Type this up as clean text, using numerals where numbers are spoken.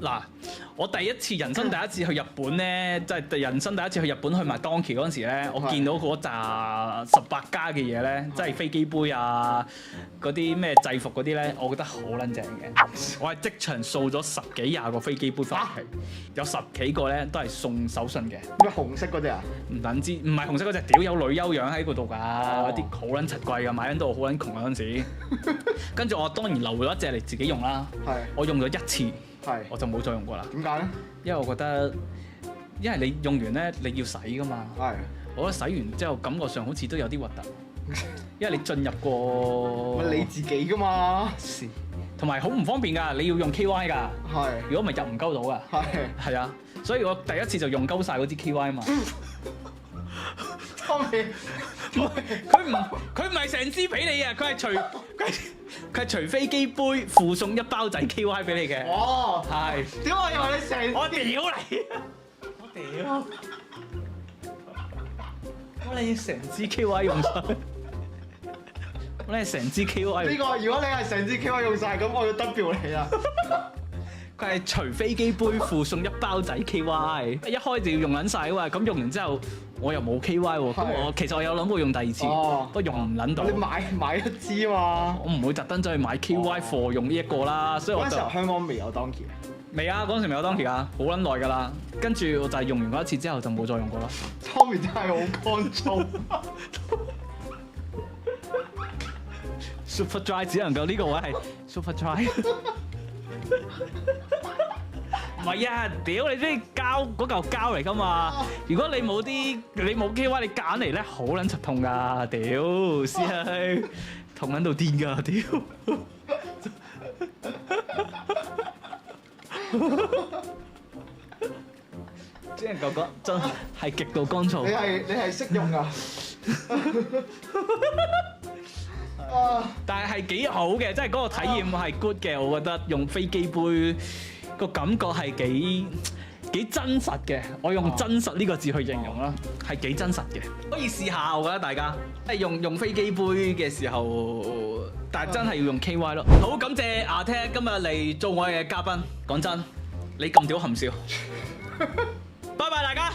嗱，我人生第一次去日本咧，即係人生第一次去日本去埋 Donkey 嗰陣時咧，我見到嗰扎18加嘅嘢咧，即係飛機杯啊，嗰啲咩制服嗰啲咧，我覺得好撚正嘅。我係即場掃咗10幾20個飛機杯翻嚟，有10幾個咧都係送手信嘅。咩紅色嗰隻啊？唔等知，唔係紅色嗰隻，屌有女優樣喺嗰度㗎，嗰啲好撚柒貴㗎，買緊到好撚窮嗰陣時。跟住我當然留咗一隻嚟自己用啦，係我用咗1次。係。我就冇再用過啦。點解咧？因為我覺得，因為你用完咧，你要洗噶嘛。係。我覺得洗完之後，感覺上好似都有啲核突。因為你進入過，咪你自己噶嘛。同埋好唔方便㗎，你要用 KY 㗎。係。如果唔係入唔鳩到㗎。係。係啊，所以我第一次就用鳩晒嗰支 KY 嘛。Tommy，佢唔係成支俾你啊，佢係除飛機杯附送1包仔 KY 俾你嘅。哦，係。點解又話你成？我屌你！我屌！我你成支 KY 用晒，我你成支 KY。呢個如果你係成支 KY 用晒，咁我要 W 你啊！佢係除飛機杯附送1包仔 KY，一開就要用撚晒啊嘛，咁用完之後我又冇 KY 喎，咁我其實我有諗過用第二次，不過用唔撚到。你買一支嘛？我唔會特登走去買 KY貨用呢一個啦，所以我就嗰陣時候香港未有 Donkey。未啊，嗰陣時未有 Donkey 啊，好撚耐㗎啦。跟住我就係用完嗰一次之後就冇再用過啦。Tommy 真係好乾燥。Super Dry 只能夠呢個位係 Super Dry。唔係啊！屌你啲膠嗰嚿膠嚟㗎嘛！如果你冇 KY，你揀嚟咧好撚柒痛㗎！屌師兄，痛撚到癲㗎！屌！即係哥哥真係極度乾燥。你係識用㗎？但係幾好嘅，即係嗰個體驗係 good 嘅，我覺得用飛機杯個感覺係幾真實嘅。我用真實呢個字去形容啦，係幾真實嘅。可以試下，我覺得大家即係用飛機杯嘅時候，但係真係要用 KY 咯。好感謝阿聽今日嚟做我嘅嘉賓。講真，你咁屌含笑，拜拜大家。